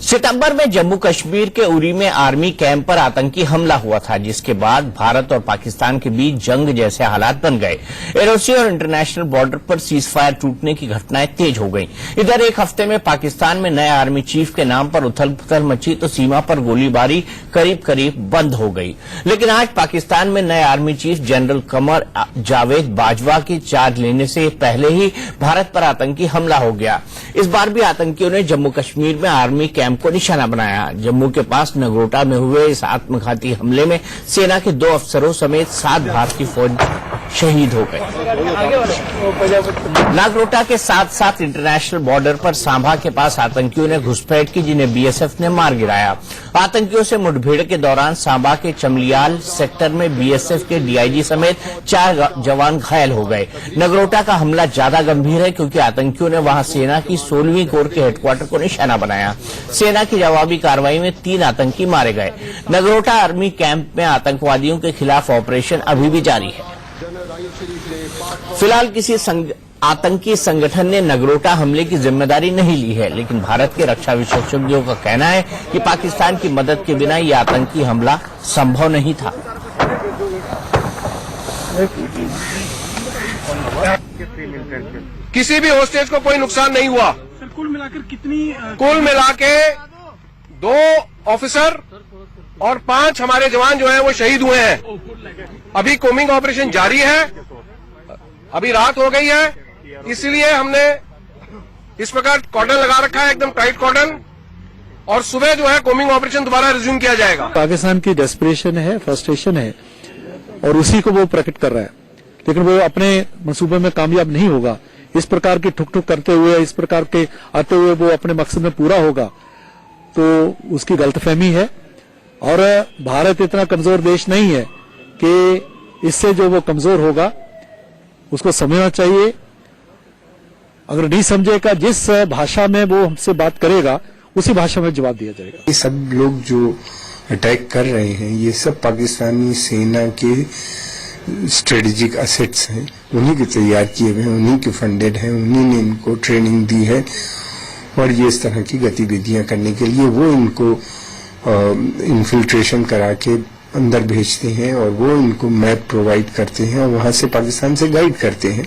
सितंबर में जम्मू कश्मीर के उरी में आर्मी कैंप पर आतंकी हमला हुआ था, जिसके बाद भारत और पाकिस्तान के बीच जंग जैसे हालात बन गए। एलओसी और इंटरनेशनल बॉर्डर पर सीज फायर टूटने की घटनाएं तेज हो गईं। इधर एक हफ्ते में पाकिस्तान में नए आर्मी चीफ के नाम पर उथल पुथल मची तो सीमा पर गोलीबारी करीब करीब बंद हो गई। लेकिन आज पाकिस्तान में नए army chief general Qamar Javed Bajwa के चार्ज लेने से पहले ही भारत पर आतंकी हमला हो गया। इस बार भी आतंकियों ने जम्मू कश्मीर में आर्मी कैंप को निशाना बनाया। जम्मू के पास नगरोटा में हुए इस आत्मघाती हमले में सेना के 2 अफसरों समेत 7 भारतीय फौजी शहीद हो गए। नागरोटा के साथ इंटरनेशनल बॉर्डर पर सांभा के पास आतंकियों ने घुसपैठ की, जिन्हें बीएसएफ ने मार गिराया। आतंकियों से मुठभेड़ के दौरान सांभा के चमलियाल सेक्टर में बीएसएफ के डीआईजी समेत 4 जवान घायल हो गए। नगरोटा का हमला ज्यादा गंभीर है क्योंकि आतंकियों ने वहां सेना की 16वीं कोर के हेडक्वार्टर को निशाना बनाया। सेना की जवाबी कार्रवाई में 3 आतंकी मारे गए। नगरोटा आर्मी कैंप में आतंकवादियों के खिलाफ ऑपरेशन अभी भी जारी है। फिलहाल किसी आतंकी संगठन ने नगरोटा हमले की जिम्मेदारी नहीं ली है, लेकिन भारत के रक्षा विशेषज्ञों का कहना है कि पाकिस्तान की मदद के बिना यह आतंकी हमला संभव नहीं था। किसी भी होस्टेज को कोई नुकसान नहीं हुआ। सर, कुल मिलाकर कितनी? कुल मिला के 2 ऑफिसर और 5 हमारे जवान जो हैं वो शहीद हुए हैं। अभी कोमिंग ऑपरेशन जारी है। अभी रात हो गई है, इसलिए हमने इस प्रकार कॉर्डन लगा रखा है, एकदम टाइट कॉर्डन, और सुबह जो है कोमिंग ऑपरेशन दोबारा रिज्यूम किया जाएगा। पाकिस्तान की डेस्परेशन है, फ्रस्ट्रेशन है, और उसी को वो प्रकट कर रहा है, लेकिन वो अपने मंसूबे में कामयाब नहीं होगा। इस प्रकार की ठुक ठुक करते हुए, इस प्रकार के आते हुए वो अपने मकसद में पूरा होगा, तो उसकी गलतफहमी है। और भारत इतना कमजोर देश नहीं है कि इससे जो वो कमजोर होगा उसको समझना चाहिए। अगर नहीं समझेगा, जिस भाषा में वो हमसे बात करेगा उसी भाषा में जवाब दिया जाएगा। ये सब लोग जो अटैक कर रहे हैं, ये सब पाकिस्तानी सेना के स्ट्रेटेजिक एसेट्स हैं, उन्हीं के तैयार किए हुए हैं, उन्हीं के फंडेड हैं, उन्हीं ने इनको ट्रेनिंग दी है, और ये इस तरह की गतिविधियां करने के लिए वो इनको इन्फिल्ट्रेशन करा के अंदर भेजते हैं, और वो इनको मैप प्रोवाइड करते हैं, और वहां से पाकिस्तान से गाइड करते हैं।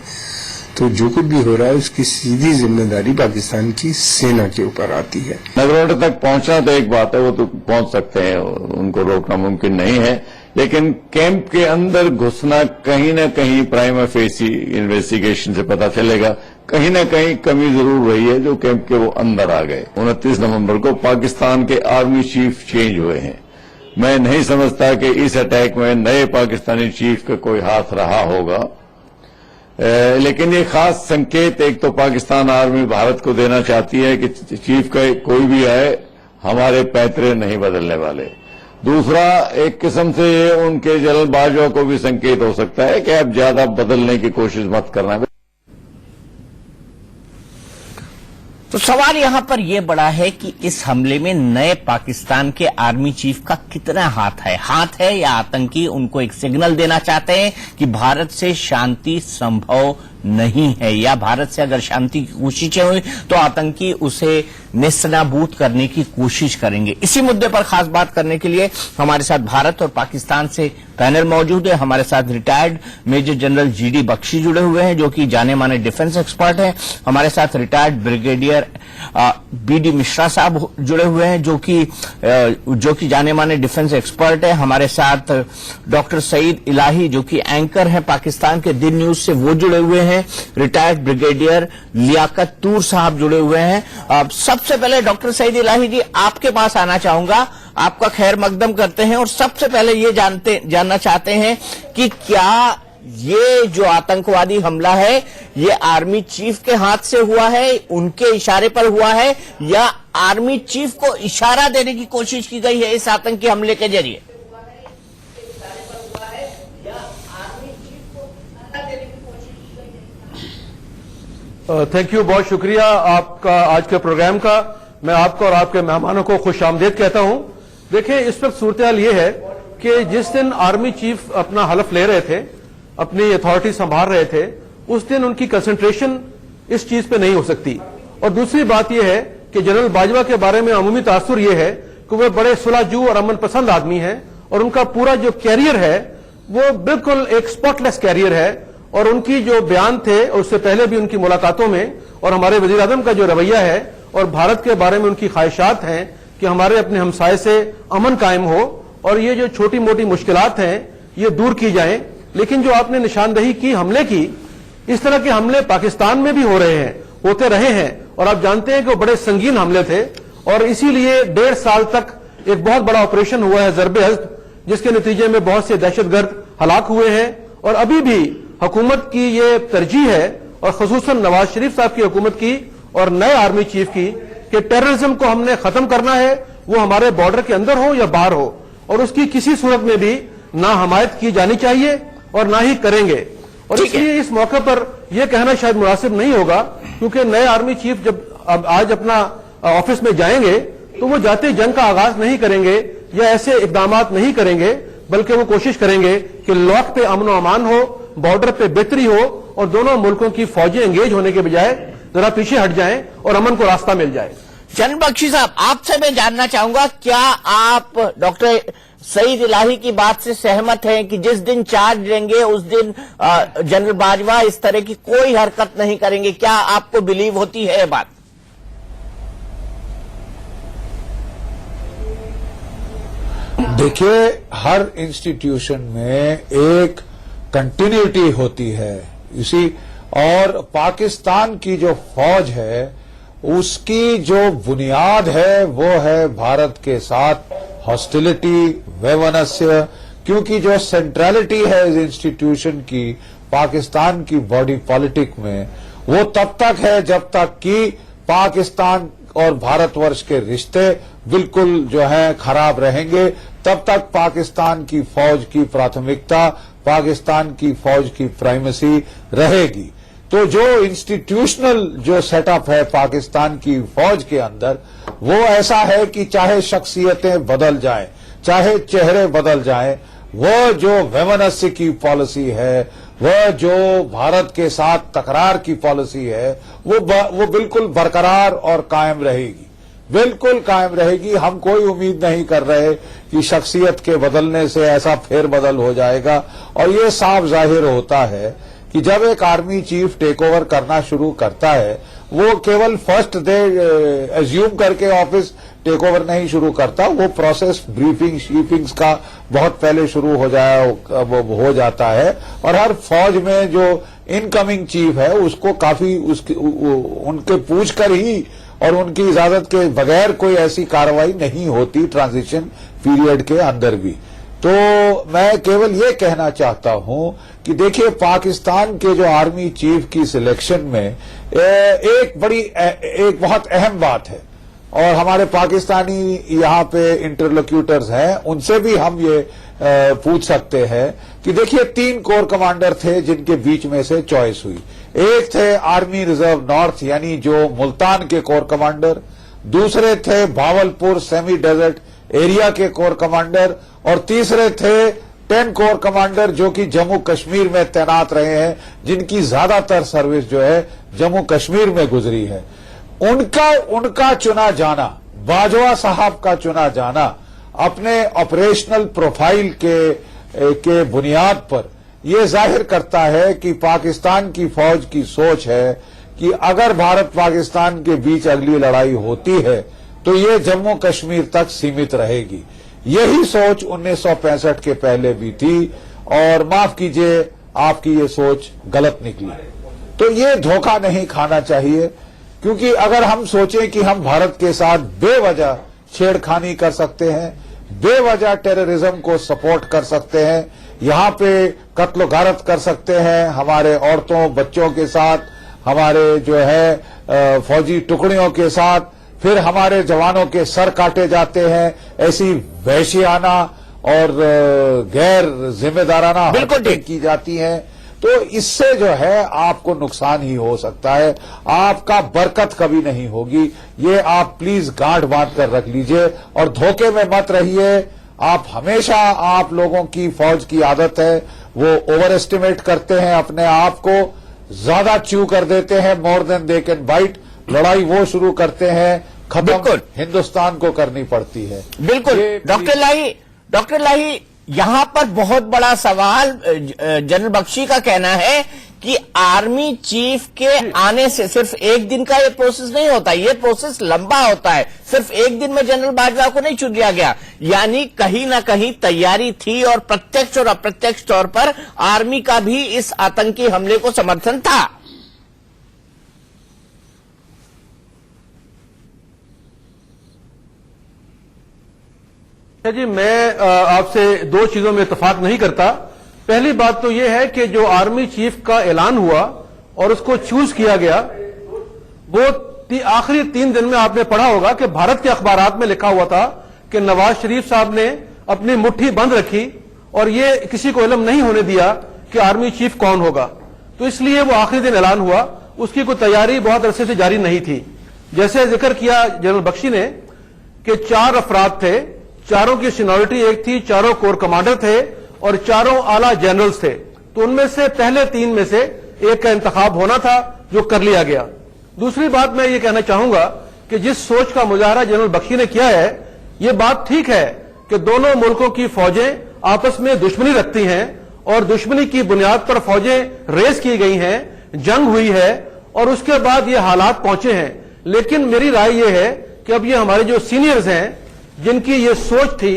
तो जो कुछ भी हो रहा है उसकी सीधी जिम्मेदारी पाकिस्तान की सेना के ऊपर आती है। नगरोटा तक पहुंचना तो एक बात है, वो तो पहुंच सकते हैं, उनको रोकना मुमकिन नहीं है, लेकिन कैंप के अंदर घुसना कहीं न कहीं प्राइमा फेसी इन्वेस्टिगेशन से पता चलेगा, कहीं न कहीं कमी जरूर रही है जो कैंप के वो अंदर आ गए। 29 नवंबर को पाकिस्तान के आर्मी चीफ चेंज हुए हैं। मैं नहीं समझता कि इस अटैक में नए पाकिस्तानी चीफ का कोई हाथ रहा होगा, लेकिन ये खास संकेत एक तो पाकिस्तान आर्मी भारत को देना चाहती है कि चीफ का कोई भी आए, हमारे पैतरे नहीं बदलने वाले। दूसरा, एक किस्म से ये उनके जल्दबाजों को भी संकेत हो सकता है कि अब ज्यादा बदलने की कोशिश मत करना। तो सवाल यहां पर यह बड़ा है कि इस हमले में नए पाकिस्तान के आर्मी चीफ का कितना हाथ है या आतंकी उनको एक सिग्नल देना चाहते हैं कि भारत से शांति संभव नहीं है, या भारत से अगर शांति की कोशिशें हुई तो आतंकी उसे नेस्तनाबूद करने की कोशिश करेंगे। इसी मुद्दे पर खास बात करने के लिए हमारे साथ भारत और पाकिस्तान से पैनल मौजूद है। हमारे साथ retired major general GD Bakshi जुड़े हुए हैं, जो कि जाने माने डिफेंस एक्सपर्ट हैं। हमारे साथ रिटायर्ड ब्रिगेडियर बीडी मिश्रा साहब जुड़े हुए हैं, जो कि जाने माने डिफेंस एक्सपर्ट है। हमारे साथ डॉक्टर सईद इलाही, जो कि एंकर हैं पाकिस्तान के दिन न्यूज से, वो जुड़े हुए हैं। रिटायर्ड ब्रिगेडियर लियाकत तूर साहब जुड़े हुए हैं। सबसे पहले डॉक्टर सईद इलाही जी, आपके पास आना चाहूंगा, आपका खैर मकदम करते हैं, और सबसे पहले ये जानना चाहते हैं कि क्या ये जो आतंकवादी हमला है ये आर्मी चीफ के हाथ से हुआ है, उनके इशारे पर हुआ है, या आर्मी चीफ को इशारा देने की कोशिश की गई है इस आतंकी हमले के जरिए? थैंक यू, बहुत शुक्रिया आपका आज के प्रोग्राम का। मैं आपको और आपके मेहमानों को खुश आमदेद कहता हूं। देखिए, इस वक्त सूरत-ए-हाल ये है कि जिस दिन आर्मी चीफ अपना हलफ ले रहे थे, अपनी अथॉरिटी संभाल रहे थे, उस दिन उनकी कंसंट्रेशन इस चीज पे नहीं हो सकती। और दूसरी बात यह है کہ जनरल बाजवा के बारे में अमूमी तासुर ये है कि वे बड़े सुलहजू और अमन पसंद आदमी हैं और उनका पूरा जो कैरियर है वो बिल्कुल एक स्पॉटलेस कैरियर है। और उनकी जो बयान थे और उससे पहले भी उनकी मुलाकातों में और हमारे वजीर आजम का जो रवैया है और भारत के बारे में उनकी ख्वाहिशात हैं कि हमारे अपने हमसाये से अमन कायम हो और ये जो छोटी मोटी मुश्किलात हैं ये दूर की जाएं। लेकिन जो आपने निशानदही की हमले की, इस तरह के हमले पाकिस्तान में भी हो रहे हैं, होते रहे हैं और आप जानते हैं कि वो बड़े संगीन हमले थे और इसीलिए 1.5 साल तक एक बहुत बड़ा ऑपरेशन हुआ है ज़रब-ए-हज़्ब, जिसके नतीजे में बहुत से दहशतगर्द हलाक हुए हैं। और अभी भी हुकूमत की ये तरजीह है और खसूसन नवाज शरीफ साहब की हुकूमत की और नए आर्मी चीफ की कि टेररिज्म को हमने खत्म करना है, वो हमारे बॉर्डर के अंदर हो या बाहर हो, और उसकी किसी सूरत में भी ना हमायत की जानी चाहिए और ना ही करेंगे। और इसलिए इस मौके पर यह कहना शायद मुनासिब नहीं होगा, क्योंकि नए आर्मी चीफ जब अब आज अपना ऑफिस में जाएंगे तो वो जाते जंग का आगाज नहीं करेंगे या ऐसे इकदामात नहीं करेंगे, बल्कि वो कोशिश करेंगे कि लॉक पे अमन अमान हो, बॉर्डर पे बेहतरी हो और दोनों मुल्कों की फौजें एंगेज होने के बजाय जरा पीछे हट जाएं और अमन को रास्ता मिल जाए। चंद बख्शी साहब, आपसे मैं जानना चाहूंगा, क्या आप डॉक्टर सईद इलाही की बात से सहमत हैं कि जिस दिन चार्ज लेंगे उस दिन जनरल बाजवा इस तरह की कोई हरकत नहीं करेंगे? क्या आपको बिलीव होती है ये बात? देखिए, हर इंस्टीट्यूशन में एक कंटिन्यूटी होती है इसी, और पाकिस्तान की जो फौज है उसकी जो बुनियाद है वो है भारत के साथ हॉस्टिलिटी, वैमनस्य, क्योंकि जो सेंट्रलिटी है इस इंस्टीट्यूशन की पाकिस्तान की बॉडी पॉलिटिक में, वो तब तक है जब तक कि पाकिस्तान और भारतवर्ष के रिश्ते बिल्कुल जो है खराब रहेंगे, तब तक पाकिस्तान की फौज की प्राथमिकता, पाकिस्तान की फौज की प्राइमेसी रहेगी। तो जो इंस्टीट्यूशनल जो सेटअप है पाकिस्तान की फौज के अंदर, वो ऐसा है कि चाहे शख्सियतें बदल जाएं, चाहे चेहरे बदल जाएं, वो जो वैमनस्य की पॉलिसी है, वह जो भारत के साथ तकरार की पॉलिसी है, वो बिल्कुल बरकरार और कायम रहेगी, बिल्कुल कायम रहेगी। हम कोई उम्मीद नहीं कर रहे कि शख्सियत के बदलने से ऐसा फेरबदल हो जाएगा। और ये साफ जाहिर होता है कि जब एक आर्मी चीफ टेक ओवर करना शुरू करता है, वो केवल फर्स्ट डे एज्यूम करके ऑफिस टेक ओवर नहीं शुरू करता, वो प्रोसेस ब्रीफिंग शीपिंग्स का बहुत पहले शुरू हो जाता है। और हर फौज में जो इनकमिंग चीफ है उसको काफी उनके पूछ कर ही और उनकी इजाजत के बगैर कोई ऐसी कार्रवाई नहीं होती ट्रांजिशन पीरियड के अंदर भी। तो मैं केवल ये कहना चाहता हूं कि देखिए, पाकिस्तान के जो आर्मी चीफ की सिलेक्शन में एक बहुत अहम बात है, और हमारे पाकिस्तानी यहाँ पे इंटरलोक्यूटर्स हैं, उनसे भी हम ये पूछ सकते हैं कि देखिए, 3 कोर कमांडर थे जिनके बीच में से चॉइस हुई। एक थे आर्मी रिजर्व नॉर्थ यानी जो मुल्तान के कोर कमांडर, दूसरे थे भावलपुर सेमी डेजर्ट एरिया के कोर कमांडर, और तीसरे थे 10 कोर कमांडर जो कि जम्मू कश्मीर में तैनात रहे हैं, जिनकी ज्यादातर सर्विस जो है जम्मू कश्मीर में गुजरी है। उनका चुना जाना, बाजवा साहब का चुना जाना अपने ऑपरेशनल प्रोफाइल के बुनियाद पर यह जाहिर करता है कि पाकिस्तान की फौज की सोच है कि अगर भारत पाकिस्तान के बीच अगली लड़ाई होती है तो ये जम्मू कश्मीर तक सीमित रहेगी। यही सोच 1965 के पहले भी थी, और माफ कीजिए, आपकी ये सोच गलत निकली। तो ये धोखा नहीं खाना चाहिए, क्योंकि अगर हम सोचें कि हम भारत के साथ बेवजह छेड़खानी कर सकते हैं, बेवजह टेररिज्म को सपोर्ट कर सकते हैं, यहां पे कत्ल गारत कर सकते हैं हमारे औरतों बच्चों के साथ, हमारे जो है फौजी टुकड़ियों के साथ, फिर हमारे जवानों के सर काटे जाते हैं, ऐसी वहशियाना और गैर जिम्मेदाराना हरकतें की जाती हैं, तो इससे जो है आपको नुकसान ही हो सकता है, आपका बरकत कभी नहीं होगी। ये आप प्लीज गांठ बांध कर रख लीजिए और धोखे में मत रहिए। आप हमेशा, आप लोगों की फौज की आदत है, वो ओवर एस्टिमेट करते हैं अपने आप को, ज्यादा च्यू कर देते हैं, more than they can bite. लड़ाई वो शुरू करते हैं खत्म बिल्कुल। हिंदुस्तान को करनी पड़ती है। बिल्कुल। ये डॉक्टर लाही यहां पर बहुत बड़ा सवाल जनरल बख्शी का कहना है कि आर्मी चीफ के आने से सिर्फ एक दिन का ये प्रोसेस नहीं होता, ये प्रोसेस लंबा होता है। सिर्फ एक दिन में जनरल बाजवा को नहीं चुन लिया गया, यानी कहीं ना कहीं तैयारी थी और प्रत्यक्ष और अप्रत्यक्ष तौर पर आर्मी का भी इस आतंकी हमले को समर्थन था। जी, मैं आपसे दो चीजों में इत्तेफाक नहीं करता। पहली बात तो यह है कि जो आर्मी चीफ का ऐलान हुआ और उसको चूज किया गया, वो आखिरी 3 दिन में आपने पढ़ा होगा कि भारत के अखबारात में लिखा हुआ था कि नवाज शरीफ साहब ने अपनी मुट्ठी बंद रखी और ये किसी को इल्म नहीं होने दिया कि आर्मी चीफ कौन होगा। तो इसलिए वो आखिरी दिन ऐलान हुआ, उसकी कोई तैयारी बहुत अरसे से जारी नहीं थी। जैसे जिक्र किया जनरल बख्शी ने कि 4 अफराद थे, चारों की सीनियरिटी एक थी, चारों कोर कमांडर थे और चारों आला जनरल्स थे। तो उनमें से पहले 3 में से एक का इंतखाब होना था, जो कर लिया गया। दूसरी बात मैं ये कहना चाहूंगा कि जिस सोच का मुजाहरा जनरल बख्शी ने किया है, ये बात ठीक है कि दोनों मुल्कों की फौजें आपस में दुश्मनी रखती हैं और दुश्मनी की बुनियाद पर फौजें रेस की गई हैं, जंग हुई है और उसके बाद ये हालात पहुंचे हैं। लेकिन मेरी राय ये है कि अब ये हमारे जो सीनियर्स हैं, जिनकी ये सोच थी,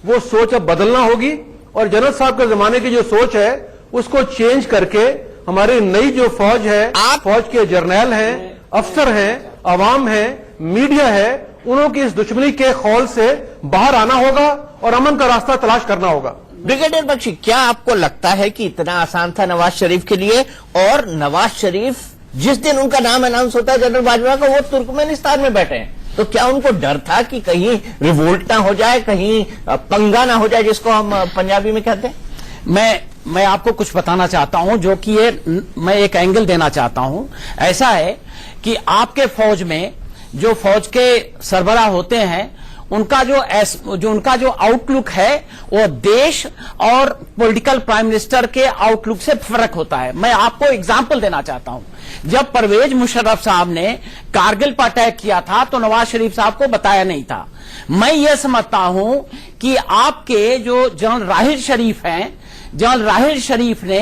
वो सोच अब बदलना होगी और जनरल साहब के जमाने की जो सोच है उसको चेंज करके हमारी नई जो फौज है, फौज के जर्नैल हैं, अफसर हैं, अवाम है, मीडिया है, उन्हों की इस दुश्मनी के खौल से बाहर आना होगा और अमन का रास्ता तलाश करना होगा। ब्रिगेडियर बख्शी, क्या आपको लगता है कि इतना आसान था नवाज शरीफ के लिए? और नवाज शरीफ जिस दिन उनका नाम अनाउंस होता है जनरल बाजवा का, वो तुर्कमेनिस्तान में बैठे हैं, तो क्या उनको डर था कि कहीं रिवोल्ट ना हो जाए, कहीं पंगा ना हो जाए, जिसको हम पंजाबी में कहते हैं? मैं आपको कुछ बताना चाहता हूं, जो कि मैं एक एंगल देना चाहता हूं। ऐसा है कि आपके फौज में जो फौज के सरबराह होते हैं, उनका जो आउटलुक है वो देश और पॉलिटिकल प्राइम मिनिस्टर के आउटलुक से फर्क होता है। मैं आपको एग्जांपल देना चाहता हूं। जब परवेज मुशर्रफ साहब ने कारगिल पर अटैक किया था तो नवाज शरीफ साहब को बताया नहीं था। मैं ये समझता हूं कि आपके जो जनरल राहिल शरीफ हैं, जनरल राहिल शरीफ ने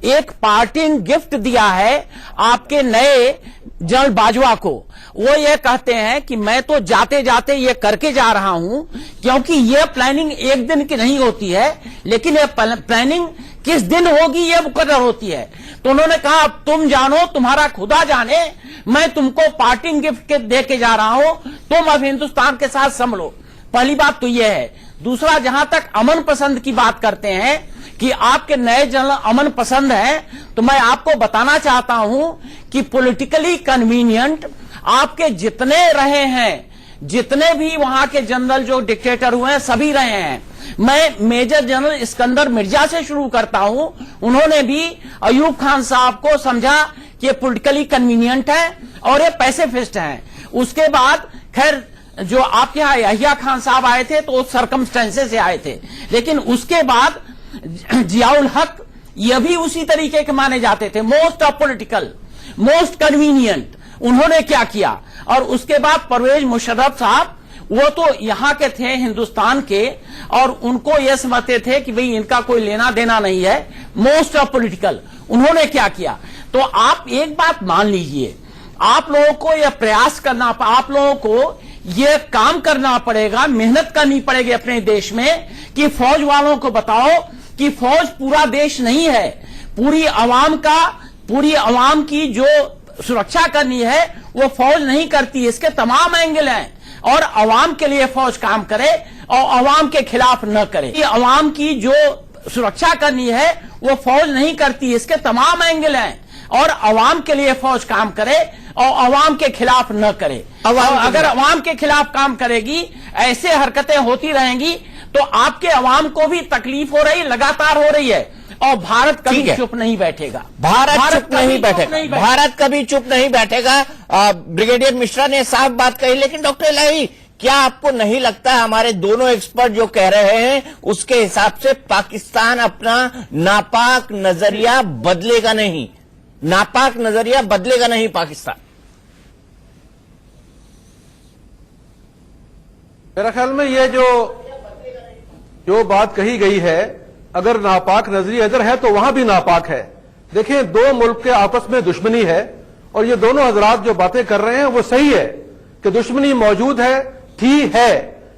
एक पार्टिंग गिफ्ट दिया है आपके नए जनरल बाजवा को। वो ये कहते हैं कि मैं तो जाते जाते ये करके जा रहा हूं, क्योंकि ये प्लानिंग एक दिन की नहीं होती है, लेकिन ये प्लानिंग किस दिन होगी ये मुकर्रर होती है। तो उन्होंने कहा अब तुम जानो, तुम्हारा खुदा जाने, मैं तुमको पार्टिंग गिफ्ट दे के जा रहा हूं, तुम अब हिंदुस्तान के साथ संभलो। पहली बात तो ये है। दूसरा, जहां तक अमन पसंद की बात करते हैं कि आपके नए जनरल अमन पसंद हैं, तो मैं आपको बताना चाहता हूं कि पॉलिटिकली कन्वीनियंट आपके जितने रहे हैं, जितने भी वहां के जनरल जो डिक्टेटर हुए हैं, सभी रहे हैं। मैं मेजर जनरल इस्कंदर मिर्जा से शुरू करता हूं। उन्होंने भी अयूब खान साहब को समझा कि ये पॉलिटिकली कन्वीनियंट है और ये पैसिफिस्ट हैं। उसके बाद खैर जो आपके यहाँ यहिया खान साहब आए थे तो सरकमस्टेंसेस से आए थे, लेकिन उसके बाद जियाउल हक ये भी उसी तरीके के माने जाते थे, मोस्ट अपॉलिटिकल, मोस्ट कन्वीनियंट। उन्होंने क्या किया? और उसके बाद परवेज मुशर्रफ साहब, वो तो यहां के थे हिंदुस्तान के, और उनको यह समझते थे कि भाई इनका कोई लेना देना नहीं है, मोस्ट अपॉलिटिकल। उन्होंने क्या किया? तो आप एक बात मान लीजिए, आप लोगों को यह प्रयास करना, आप लोगों को यह काम करना पड़ेगा, मेहनत करनी पड़ेगी अपने देश में कि फौज वालों को बताओ कि फौज पूरा देश नहीं है, पूरी अवाम की जो सुरक्षा करनी है वो फौज नहीं करती। इसके तमाम एंगल हैं और अवाम के लिए फौज काम करे और अवाम के खिलाफ न करे। अवाम की जो सुरक्षा करनी है वो फौज नहीं करती, इसके तमाम एंगल हैं और अवाम के लिए फौज काम करे और अवाम के खिलाफ न करे। अगर अवाम के खिलाफ काम करेगी, ऐसे हरकतें होती रहेंगी, तो आपके अवाम को भी तकलीफ हो रही, लगातार हो रही है, और भारत कभी चुप नहीं बैठेगा। भारत चुप नहीं बैठेगा, भारत कभी चुप नहीं बैठेगा। ब्रिगेडियर मिश्रा ने साफ बात कही, लेकिन डॉक्टर इलाही, क्या आपको नहीं लगता हमारे दोनों एक्सपर्ट जो कह रहे हैं उसके हिसाब से पाकिस्तान अपना नापाक नजरिया बदलेगा नहीं? नापाक नजरिया बदलेगा नहीं पाकिस्तान। میرا خیال میں یہ جو بات کہی گئی ہے، اگر ناپاک نظریہ ادھر ہے تو وہاں بھی ناپاک ہے. دیکھیں، دو ملک کے آپس میں دشمنی ہے، اور یہ دونوں حضرات جو باتیں کر رہے ہیں وہ صحیح ہے کہ دشمنی موجود ہے،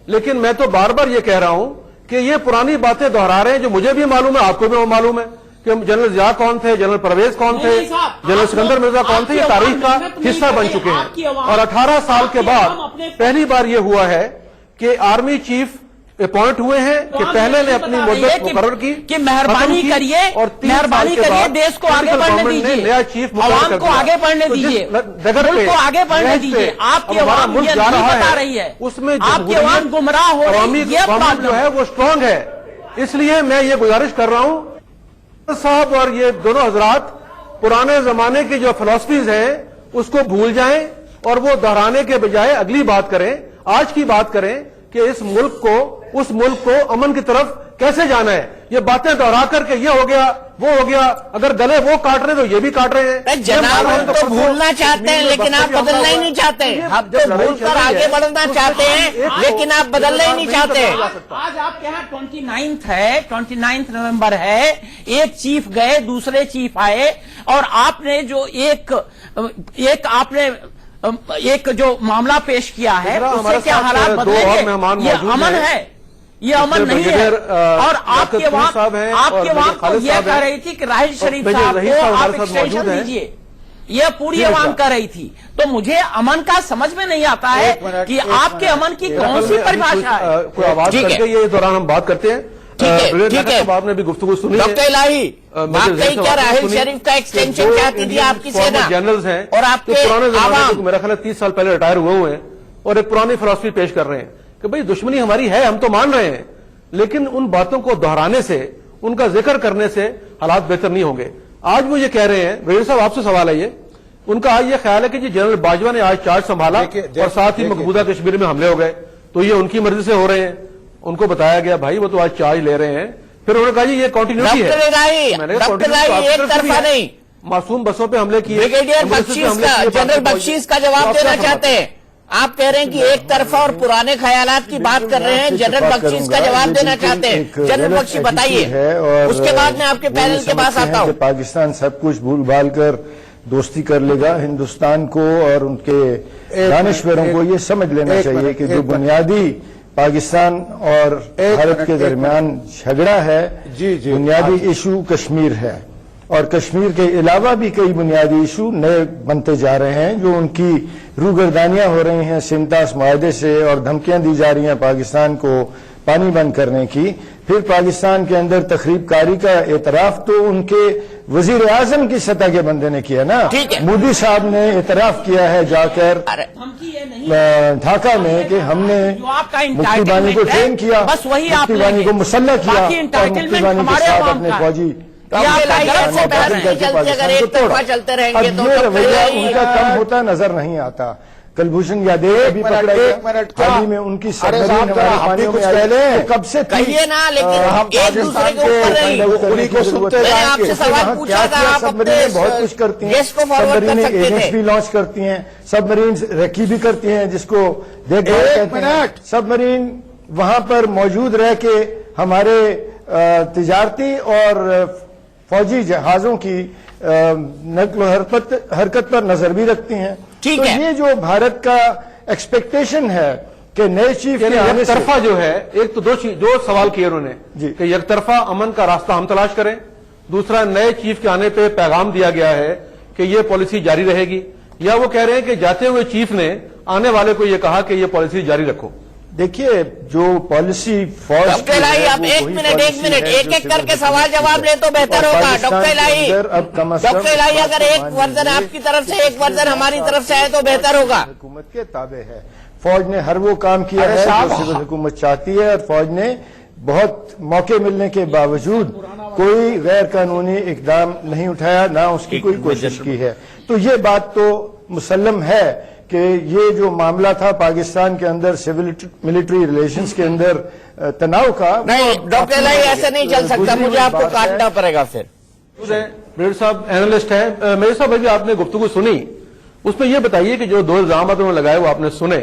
لیکن میں تو بار بار یہ کہہ رہا ہوں کہ یہ پرانی باتیں دہرا رہے ہیں جو مجھے بھی معلوم ہے، آپ کو بھی معلوم ہے کہ جنرل ضیاء کون تھے، جنرل پرویز کون تھے، جنرل سکندر مرزا کون تھے. یہ تاریخ کا حصہ بن چکے ہیں. اور 18 سال کے بعد پہلی بار یہ ہوا ہے کہ آرمی چیف اپوائنٹ ہوئے ہیں کہ پہلے نے اپنی مدت مقرر کی کہ مہربانی کریے، اور 3 سال کے بعد دیش کو آگے بڑھنے دیجیے، نیا چیف عوام کو آگے بڑھنے دیجیے، ملک کو آگے بڑھنے دیجیے. آپ کی عوام یہ نہیں بتا رہی ہے، اس میں آپ کی عوام گمراہ ہو رہی ہے. یہ جو ہے وہ اسٹرانگ ہے. اس لیے میں یہ گزارش کر رہا ہوں صاحب اور یہ دونوں حضرات پرانے زمانے کی جو فلسفیز ہیں اس کو بھول جائیں اور وہ دہرانے کے بجائے اگلی بات کریں، آج کی بات کریں کہ اس ملک کو امن کی طرف کیسے جانا ہے. یہ باتیں دہرا کر کے یہ ہو گیا وہ ہو گیا، اگر گلے وہ کاٹ رہے تو یہ بھی کاٹ رہے ہیں. جناب ہم تو بھولنا چاہتے ہیں لیکن آپ بدلنا ہی نہیں چاہتے. ہم تو بھول کر آگے بڑھنا چاہتے ہیں لیکن آپ بدلنا ہی نہیں چاہتے. آج آپ کے یہاں 29 نومبر ہے، ایک چیف گئے، دوسرے چیف آئے، اور آپ نے جو ایک جو معاملہ پیش کیا ہے اس سے کیا حالات بدلیں گے؟ یہ امن ہے، یہ امن نہیں ہے. اور آپ کے وہاں کو یہ کہہ رہی تھی کہ راحل شریف صاحب کو آپ ایکسٹینشن دیجیے، یہ پوری عوام کر رہی تھی. تو مجھے امن کا سمجھ میں نہیں آتا ہے کہ آپ کے امن کی کون سی پریبھاشا ہے. کوئی آواز کر کے یہ دوران ہم بات کرتے ہیں. ٹھیک ہے، آپ نے بھی گفتگو سنی. ڈاکٹر الہی بات کہی کیا راحل شریف کا ایکسٹینشن چاہتی تھی آپ کی سینا جنرلز ہیں اور آپ کے پرانے زمانے عوام. کو میرا خیال ہے 30 سال پہلے ریٹائر ہوئے ہیں اور ایک پرانی فلسفی پیش کر رہے ہیں کہ بھئی دشمنی ہماری ہے، ہم تو مان رہے ہیں، لیکن ان باتوں کو دہرانے سے، ان کا ذکر کرنے سے حالات بہتر نہیں ہوں گے. آج وہ یہ کہہ رہے ہیں، وزیر صاحب آپ سے سوال ہے، یہ ان کا آج یہ خیال ہے کہ جی جنرل باجوہ نے آج چارج سنبھالا اور ساتھ ہی مقبوضہ کشمیر میں حملے ہو گئے تو یہ ان کی مرضی سے ہو رہے ہیں. ان کو بتایا گیا بھائی وہ تو آج چارج لے رہے ہیں. پھر انہوں نے کہا جی یہ کنٹینیوٹی ہے. ڈاکٹر الہی ایک طرفہ نہیں، معصوم بسوں پہ حملے کیے. بریگیڈیئر بخشیش کا، جنرل بخشیش کا جواب دینا چاہتے ہیں. آپ کہہ رہے ہیں کہ ایک طرفہ اور پرانے خیالات کی بات کر رہے ہیں، جنرل بخشیش کا جواب دینا چاہتے ہیں. جنرل بخشی بتائیے، اس کے بعد میں آپ کے پینل کے پاس آتا ہوں. پاکستان سب کچھ بھول بھال کر دوستی کر لے گا. ہندوستان کو اور ان کے دانشوروں کو یہ سمجھ لینا چاہیے کہ جو بنیادی پاکستان اور بھارت کے درمیان جھگڑا ہے، بنیادی ایشو کشمیر ہے، اور کشمیر کے علاوہ بھی کئی بنیادی ایشو نئے بنتے جا رہے ہیں جو ان کی روگردانیاں ہو رہی ہیں سمتاس معاہدے سے، اور دھمکیاں دی جا رہی ہیں پاکستان کو پانی بند کرنے کی. پھر پاکستان کے اندر تخریب کاری کا اعتراف تو ان کے وزیر اعظم کی سطح کے بندے نے کیا نا. مودی صاحب نے اعتراف کیا ہے جا کر ڈھاکہ میں کہ ہم نے مفتی بانی کو ٹرین کیا، مفتی بانی کو مسلح کیا، اور مفتی بانی کے ساتھ اپنے فوجی چلتے رہیں گے تو رویہ ان کا کم ہوتا نظر نہیں آتا. کلبھوشن یادیو بھی پکڑا گیا، حال ہی میں ان کی سرحدیں ہمارے پانیوں میں آئی تو کب سے کہیے نا، لیکن ایک دوسرے کے اوپر نہیں. آپ سے سوال پوچھا تھا، آپ اپنے بہت کچھ کرتی ہیں. گیسٹ کو فارورڈ کر سکتے ایجنٹس بھی لانچ کرتی ہیں، سب مرینز ریکی بھی کرتی ہیں جس کو دیکھ کہتے ہیں. سب مرین وہاں پر موجود رہ کے ہمارے تجارتی اور فوجی جہازوں کی نقل و حرکت پر نظر بھی رکتی ہیں. تو یہ جو بھارت کا ایکسپیکٹیشن ہے کہ نئے چیف کے آنے سے، یک طرفہ جو ہے، ایک تو دو سوال کیے انہوں نے کہ یک طرفہ امن کا راستہ ہم تلاش کریں، دوسرا نئے چیف کے آنے پہ پیغام دیا گیا ہے کہ یہ پالیسی جاری رہے گی، یا وہ کہہ رہے ہیں کہ جاتے ہوئے چیف نے آنے والے کو یہ کہا کہ یہ پالیسی جاری رکھو. دیکھیے جو پالیسی فوج ڈاکٹر الہی آپ ایک منٹ ایک کر کے سوال جواب لیں تو بہتر ہوگا. ڈاکٹر الہی اگر ایک ورژن آپ کی طرف سے ایک ورژن ہماری طرف سے ہے تو بہتر ہوگا. حکومت کے تابع ہے. فوج نے ہر وہ کام کیا ہے جو سول حکومت چاہتی ہے، اور فوج نے بہت موقع ملنے کے باوجود کوئی غیر قانونی اقدام نہیں اٹھایا، نہ اس کی کوئی کوشش کی ہے. تو یہ بات تو مسلم ہے کہ یہ جو معاملہ تھا پاکستان کے اندر سول ملٹری ریلیشنز کے اندر تناؤ کا، نہیں ڈاکٹر الہی ایسے نہیں چل سکتا، مجھے آپ کو کاٹنا پڑے گا. پھر بریڈ صاحب اینالسٹ ہیں، میرے صاحب ابھی آپ نے گفتگو سنی، اس میں یہ بتائیے کہ جو 2 الزامات انہوں نے لگائے وہ آپ نے سنے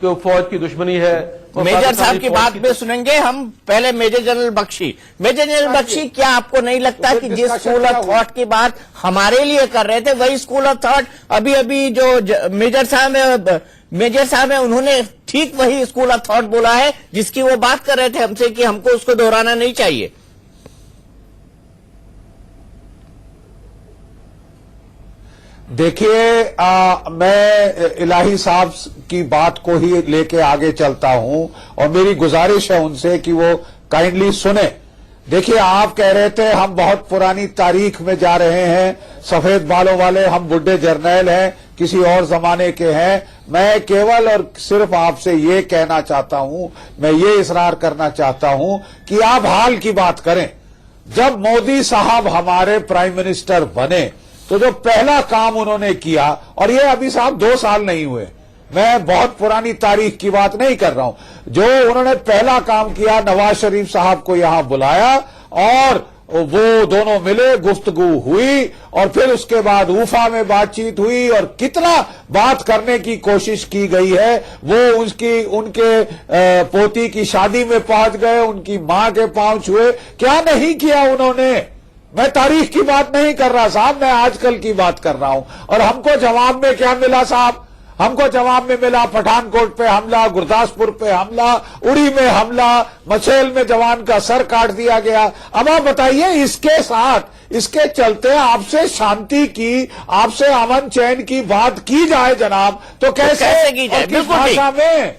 کہ فوج کی دشمنی ہے، मेजर साहब की बात में सुनेंगे हम। पहले major general Bakshi. Major general Bakshi, क्या आपको नहीं लगता कि जिस स्कूल ऑफ थॉट की बात हमारे लिए कर रहे थे वही स्कूल ऑफ थॉट अभी जो मेजर साहब है उन्होंने ठीक वही स्कूल ऑफ थॉट बोला है जिसकी वो बात कर रहे थे हमसे कि हमको उसको दोहराना नहीं चाहिए? देखिए, मैं इलाही साहब की बात को ही लेके आगे चलता हूं और मेरी गुजारिश है उनसे कि वो काइंडली सुने। देखिए, आप कह रहे थे हम बहुत पुरानी तारीख में जा रहे हैं, सफेद बालों वाले हम बुढ़े जर्नैल हैं, किसी और जमाने के हैं। मैं केवल और सिर्फ आपसे ये कहना चाहता हूं, मैं ये इसरार करना चाहता हूं कि आप हाल की बात करें। जब मोदी साहब हमारे प्राइम मिनिस्टर बने तो जो पहला काम उन्होंने किया, और ये अभी साहब 2 साल नहीं हुए, मैं बहुत पुरानी तारीख की बात नहीं कर रहा हूं, जो उन्होंने पहला काम किया, नवाज शरीफ साहब को यहां बुलाया और वो दोनों मिले, गुफ्तगू हुई और फिर उसके बाद ऊफा में बातचीत हुई और कितना बात करने की कोशिश की गई है। वो उनके पोती की शादी में पहुंच गए, उनकी मां के पांव छुए, क्या नहीं किया उन्होंने। मैं तारीख की बात नहीं कर रहा साहब, मैं आजकल की बात कर रहा हूं। और हमको जवाब में क्या मिला साहब? हमको जवाब में मिला पठानकोट पे हमला, गुरदासपुर पे हमला, उड़ी में हमला, मछेल में जवान का सर काट दिया गया। अब आप बताइए, इसके साथ, इसके चलते आपसे शांति की, आपसे अमन चैन की बात की जाए जनाब, तो कैसे की जाए? और किस भाषा में?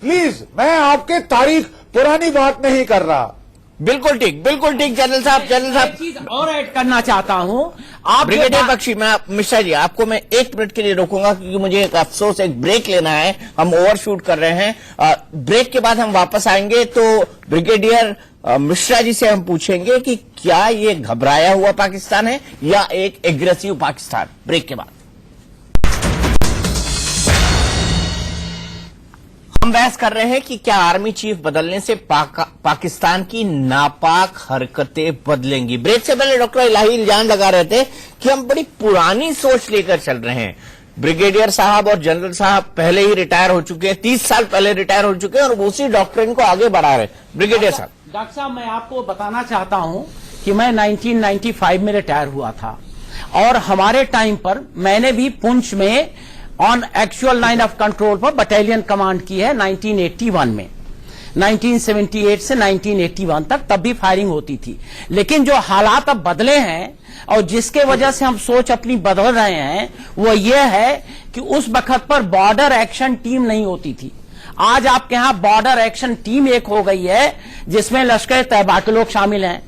प्लीज, मैं आपके तारीख पुरानी बात नहीं कर रहा। बिल्कुल ठीक जनरल साहब। चीज और ऐड करना चाहता हूं। आप ब्रिगेडियर बख्शी, मैं मिश्रा जी आपको मैं 1 मिनट के लिए रोकूंगा क्योंकि मुझे एक अफसोस, एक ब्रेक लेना है, हम ओवरशूट कर रहे हैं। ब्रेक के बाद हम वापस आएंगे तो ब्रिगेडियर मिश्रा जी से हम पूछेंगे कि क्या ये घबराया हुआ पाकिस्तान है या एक एग्रेसिव पाकिस्तान। ब्रेक के बाद हम बहस कर रहे हैं कि क्या आर्मी चीफ बदलने से पाकिस्तान की नापाक हरकतें बदलेंगी। ब्रेक से पहले डॉक्टर इलाही इल्जाम लगा रहे थे कि हम बड़ी पुरानी सोच लेकर चल रहे हैं। ब्रिगेडियर साहब और जनरल साहब पहले ही रिटायर हो चुके हैं, 30 साल पहले रिटायर हो चुके हैं और उसी डॉक्ट्रिन को आगे बढ़ा रहे हैं। ब्रिगेडियर साहब। डॉक्टर साहब, मैं आपको बताना चाहता हूं कि मैं 1995 में रिटायर हुआ था और हमारे टाइम पर मैंने भी पुंछ में on actual line of control पर बटालियन कमांड की है 1981 में। 1978 से 1981 तक तब भी फायरिंग होती थी। लेकिन जो हालात अब बदले हैं और जिसके वजह से हम सोच अपनी बदल रहे हैं वो ये है कि उस वक्त पर बॉर्डर एक्शन टीम नहीं होती थी। आज आपके यहां बॉर्डर एक्शन टीम एक हो गई है जिसमें लश्कर तैयबा के लोग शामिल हैं।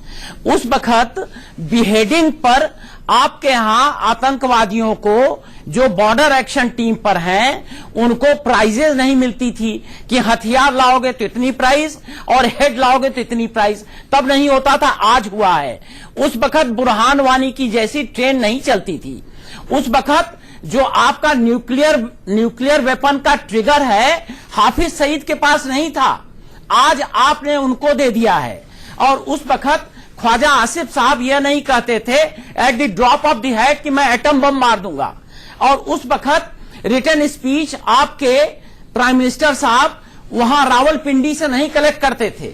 उस वक्त बिहेडिंग पर आपके यहां आतंकवादियों को जो बॉर्डर एक्शन टीम पर हैं उनको प्राइजेस नहीं मिलती थी कि हथियार लाओगे तो इतनी प्राइस और हेड लाओगे तो इतनी प्राइस, तब नहीं होता था, आज हुआ है। उस वक्त बुरहान वानी की जैसी ट्रेन नहीं चलती थी। उस वक्त जो आपका न्यूक्लियर वेपन का ट्रिगर है हाफिज सईद के पास नहीं था, आज आपने उनको दे दिया है। और उस वक्त ख्वाजा आसिफ साहब यह नहीं कहते थे at the drop of the hat कि मैं एटम बम मार दूंगा। और उस वक्त रिटर्न स्पीच आपके प्राइम मिनिस्टर साहब वहां रावलपिंडी से नहीं कलेक्ट करते थे,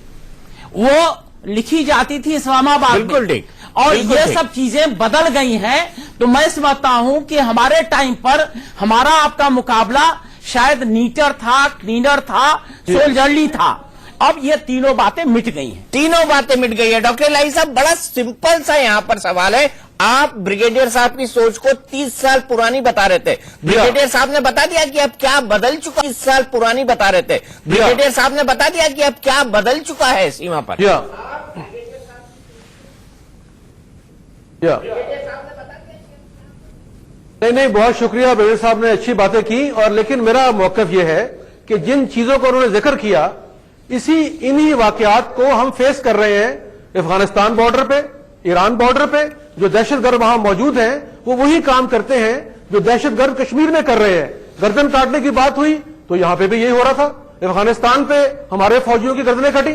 वो लिखी जाती थी इस्लामाबाद में। बिल्कुल ठीक। और ये सब चीजें बदल गई हैं। तो मैं समझता हूं कि हमारे टाइम पर हमारा आपका मुकाबला शायद नीटर था, क्लीनर था, सोल्जरली था। अब ये तीनों बातें मिट गई हैं। तीनों बातें मिट गई है। डॉक्टर इलाही साहब, बड़ा सिंपल सा यहां पर सवाल है। आप ब्रिगेडियर साहब की सोच को 30 साल पुरानी बता रहे थे, ब्रिगेडियर साहब ने बता दिया कि अब क्या बदल चुका। 30 साल पुरानी बता रहे थे, ब्रिगेडियर साहब ने बता दिया कि अब क्या बदल चुका है सीमा पर। नहीं, बहुत शुक्रिया। ब्रिगेडियर साहब ने अच्छी बातें की और लेकिन मेरा मौकफ यह है कि जिन चीजों को उन्होंने जिक्र किया इन्हीं वाकयात को हम फेस कर रहे हैं अफगानिस्तान बॉर्डर पे, ईरान बॉर्डर पे। जो दहशतगर्द वहां मौजूद हैं वो वही काम करते हैं जो दहशतगर्द कश्मीर में कर रहे हैं। गर्दन काटने की बात हुई तो यहां पे भी यही हो रहा था। अफगानिस्तान पे हमारे फौजियों की गर्दनें कटी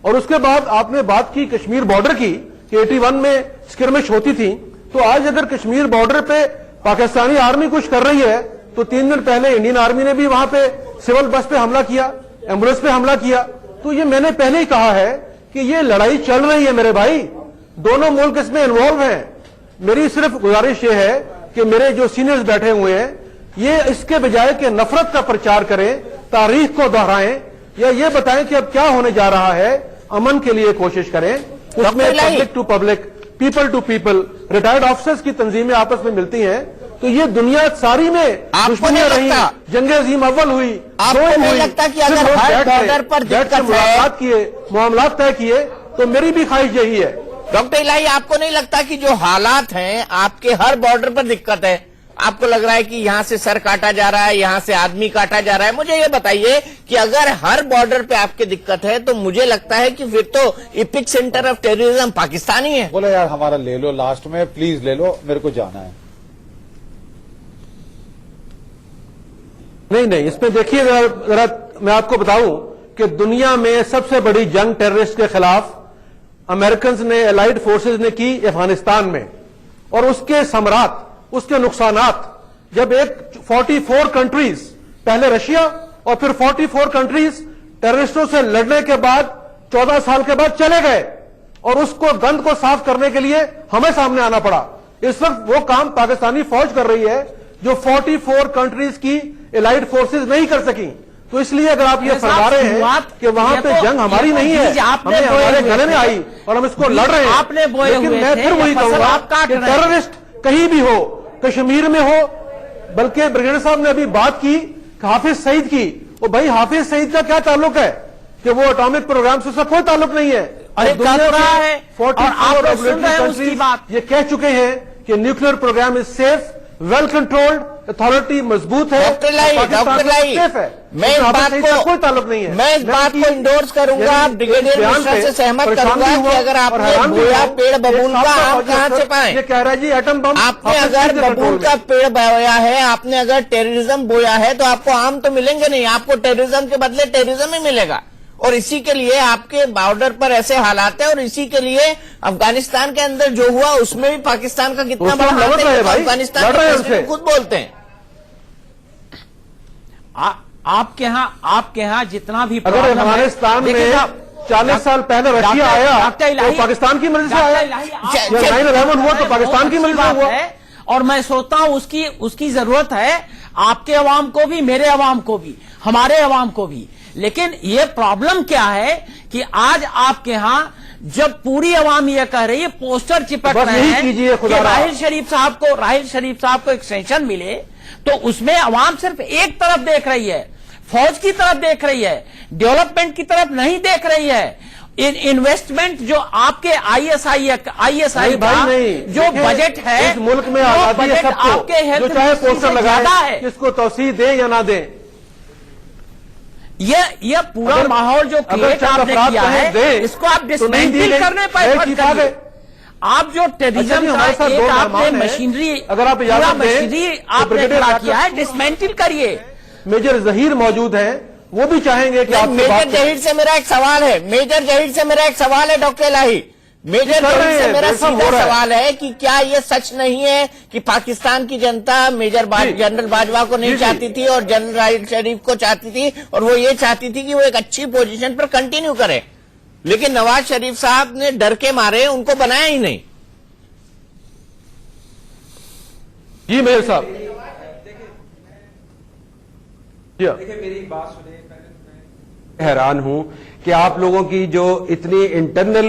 और उसके बाद आपने बात की कश्मीर बॉर्डर की कि 81 में स्किरमिश होती थी। तो आज अगर कश्मीर बॉर्डर पे पाकिस्तानी आर्मी कुछ कर रही है तो 3 दिन पहले इंडियन आर्मी ने भी वहां पे सिविल बस पे हमला किया। एम्बुलेंस पे हमला किया। तो ये मैंने पहले ही कहा है कि ये लड़ाई चल रही है मेरे भाई, दोनों मुल्क इसमें इन्वॉल्व हैं। मेरी सिर्फ गुजारिश ये है कि मेरे जो सीनियर्स बैठे हुए हैं, ये इसके बजाय कि नफरत का प्रचार करें, तारीख को दोहराएं, या ये बताएं कि अब क्या होने जा रहा है, अमन के लिए कोशिश करें। उसमें public to public, people to people, retired officers की तंजीमें आपस में मिलती हैं। तो ये दुनिया सारी में दुश्मनियां रही, जंग अजीम अव्वल हुई, आपको नहीं लगता कि अगर हर बॉर्डर पर दिक्कत है, मुलाकात किए, मामलात तय किए, तो मेरी भी ख्वाहिश यही है। डॉक्टर इलाही, आपको नहीं लगता कि जो हालात हैं, आपके हर बॉर्डर पर दिक्कत है? आपको लग रहा है कि यहां से सर काटा जा रहा है, यहां से आदमी काटा जा रहा है? मुझे ये बताइए कि अगर हर बॉर्डर पे आपके दिक्कत है, तो मुझे लगता है कि फिर तो epicentre of terrorism Pakistan ही है। बोले यार हमारा ले लो, लास्ट में प्लीज ले लो, मेरे को जाना है। नहीं, इसमें देखिए जरा मैं आपको बताऊं कि दुनिया में सबसे बड़ी जंग टेररिस्ट के खिलाफ अमेरिकन ने, एलाइड फोर्सेज ने की अफगानिस्तान में, और उसके समरात, उसके नुकसानात, जब एक 44 कंट्रीज, पहले रशिया और फिर 44 कंट्रीज टेररिस्टों से लड़ने के बाद 14 साल के बाद चले गए, और उसको गंद को साफ करने के लिए हमें सामने आना पड़ा। इस वक्त वो काम पाकिस्तानी फौज कर रही है जो 44 कंट्रीज की एलाइड फोर्सेज नहीं कर सकी। तो इसलिए अगर आप ये फरमा रहे हैं कि वहां पे जंग हमारी नहीं है, हमें हमारे गले में आई और हम इसको लड़ रहे हैं, लेकिन मैं फिर वही कहूंगा कि टेररिस्ट कहीं भी हो, कश्मीर में हो, बल्कि ब्रिगेडियर साहब ने अभी बात की हाफिज सईद की, वो भाई हाफिज सईद का क्या ताल्लुक है कि वो एटॉमिक प्रोग्राम से उसका कोई ताल्लुक नहीं है। अरे कर रहा है, और आप लोग सुन रहे हैं उसकी बात। ये कह चुके हैं कि nuclear programme is safe, well controlled, authority मजबूत है, डॉक्टर लाई, मैं इस बात को कोई ताल्लुक नहीं है। मैं इस बात को इंडोर्स करूंगा, ब्रिगेडियर मिश्रा से सहमत करूंगा कि अगर आपने बोया पेड़ बबूल का, आम कहां से पाए? ये कह रहा है जी एटम बम, आपने अगर बबूल का पेड़ बोया है, आपने अगर टेररिज्म बोया है, तो आपको आम तो मिलेंगे नहीं, आपको टेररिज्म के बदले टेररिज्म ही मिलेगा। और इसी के लिए आपके बॉर्डर पर ऐसे हालात है, और इसी के लिए अफगानिस्तान के अंदर जो हुआ उसमें भी पाकिस्तान का कितना बड़ा हाथ है, अफगानिस्तान के खुद बोलते हैं। आपके यहाँ जितना भी अगर अफगानिस्तान में 40 साल पहले रशिया आया तो पाकिस्तान की मर्जी से आया, 9/11 हुआ तो पाकिस्तान की मर्जी से हुआ। और मैं सोचता हूं उसकी जरूरत है आपके अवाम को भी, मेरे अवाम को भी, हमारे अवाम को भी। लेकिन ये प्रॉब्लम क्या है कि आज आपके यहाँ जब पूरी अवाम ये कह रही है, पोस्टर चिपक रहे हैं कि राहिल शरीफ साहब को एक्सटेंशन मिले, तो उसमें अवाम सिर्फ एक तरफ देख रही है, फौज की तरफ देख रही है, डेवलपमेंट की तरफ नहीं देख रही है। इन्वेस्टमेंट जो आपके आईएसआई का जो बजट है, इस मुल्क में आजादी है सबको, आपके हेल्थ जो चाहे पोस्टर लगाए, इसको तौसीह दे या ना दे। ये पूरा माहौल जो क्रिएट आपने किया है, इसको आप डिसमेंटल करने पर आप जो टेररिज्म का एक आपने मशीनरी, अगर आप मशीनरी आपने खड़ा किया है, डिसमेंटल करिए। मेजर जहीर मौजूद हैं, वो भी चाहेंगे कि आप मेजर जहीर से मेरा एक सवाल है, डॉक्टर इलाही, मेजर जहीर से मेरा सीधा सवाल है कि क्या ये सच नहीं है कि पाकिस्तान की जनता जनरल बाजवा को नहीं चाहती थी और जनरल राहिल शरीफ को चाहती थी, और वो ये चाहती थी कि वो एक अच्छी पोजीशन पर कंटिन्यू करे, लेकिन नवाज शरीफ साहब ने डर के मारे उनको बनाया ही नहीं? जी मेयर साहब, देखिए मेरी बात सुनिए। हैरान हूं कि आप लोगों की जो इतनी इंटरनल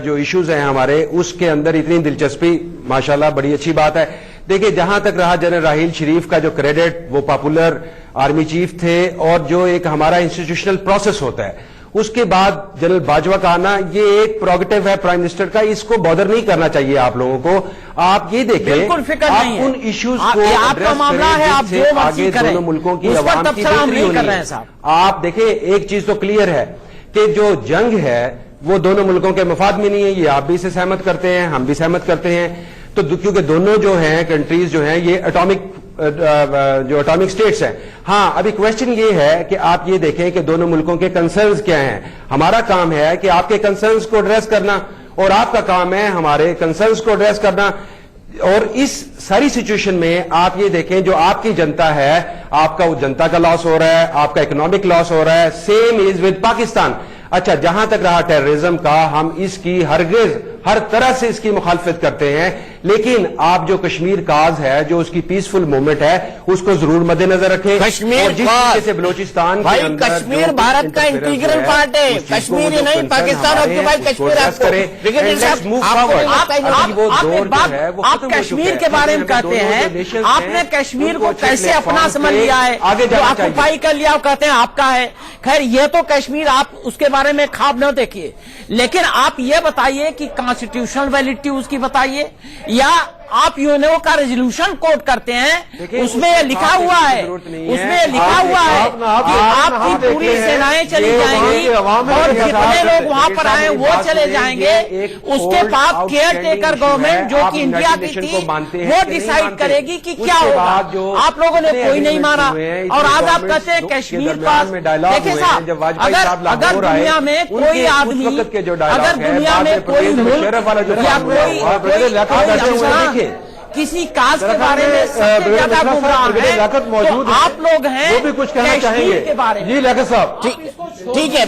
जो इश्यूज हैं हमारे, उसके अंदर इतनी दिलचस्पी, माशाल्लाह बड़ी अच्छी बात है। देखिए जहां तक रहा जनरल राहिल शरीफ का जो क्रेडिट, वो पॉपुलर आर्मी चीफ थे, और जो एक हमारा इंस्टीट्यूशनल प्रोसेस होता है, उसके बाद जनरल बाजवा का आना, ये एक प्रोगेटिव है प्राइम मिनिस्टर का, इसको बॉदर नहीं करना चाहिए आप लोगों को। आप ये देखें, बिल्कुल फिक्र आप नहीं है, उन इश्यूज को आपका मामला है, आप जो आगे दोनों मुल्कों की आवाम की बेहतरी होनी है। आप देखें एक चीज तो क्लियर है कि जो जंग है वो दोनों मुल्कों के मफाद में नहीं है, ये आप भी इसे सहमत करते हैं, हम भी सहमत करते हैं। तो क्योंकि दोनों जो हैं कंट्रीज जो हैं ये एटॉमिक स्टेट्स हैं। हाँ, अभी क्वेश्चन ये है कि आप ये देखें कि दोनों मुल्कों के कंसर्न्स क्या हैं। हमारा काम है कि आपके कंसर्न्स को एड्रेस करना, और आपका काम है हमारे कंसर्न्स को एड्रेस करना। اور اس ساری سچویشن میں آپ یہ دیکھیں جو آپ کی جنتا ہے, آپ کا وہ جنتا کا لاس ہو رہا ہے, آپ کا اکنامک لاس ہو رہا ہے. Same is with Pakistan. اچھا, جہاں تک رہا ٹیررزم کا, ہم اس کی ہرگز ہر طرح سے اس کی مخالفت کرتے ہیں, لیکن آپ جو کشمیر کاز ہے, جو اس کی پیسفل موومنٹ ہے, اس کو ضرور مد نظر رکھیں. کشمیر اور جس طریقے سے بلوچستان بھائی, کے اندر کشمیر جو بھارت کا interference انٹیگرل پارٹ ہے. اس چیز کو کشمیر ہی جو نہیں, concern پاکستان ہمارے آکوپائی ہیں, اس کو کشمیر. address آپ کو کریں. brigadier And let's صاحب, move آپ forward. آپ وہ دور جو ہے وہ آپ ختم ہو چکا کشمیر ہے. کے بارے میں ہمیں کہتے دونوں ہیں, جو nations آپ ہیں, نے کشمیر ان کو اچھے کیسے اپنا platform سمجھ پہ لیا ہے, آگے جو جانا چاہیے. آکوپائی کر لیا اور کہتے ہیں آپ کا ہے. خیر, یہ تو کشمیر آپ اس کے بارے میں خواب نہ دیکھیے, لیکن آپ یہ بتائیے کہ کانسٹیٹیوشنل ویلڈٹی اس کی بتائیے, یا آپ یونو کا ریزولوشن کوٹ کرتے ہیں اس میں یہ لکھا ہوا ہے, اس میں یہ لکھا ہوا ہے کہ آپ کی پوری سینائیں چلی جائیں گی اور جتنے لوگ وہاں پر آئے وہ چلے جائیں گے. اس کے بعد کیئر ٹیکر گورنمنٹ جو کہ انڈیا کی تھی وہ ڈیسائیڈ کرے گی کہ کیا ہوگا. آپ لوگوں نے کوئی نہیں مانا, اور آج آپ کہتے ہیں کشمیر کا. دیکھیں صاحب, اگر دنیا میں کوئی آدمی, اگر دنیا میں کوئی ملک یا کوئی کسی کاز کے بارے میں سب سے زیادہ گمراہ ہے تو آپ لوگ ہیں. وہ بھی کچھ کہنا چاہیں گے. کے بارے میں جی لیاقت صاحب. ٹھیک ہے,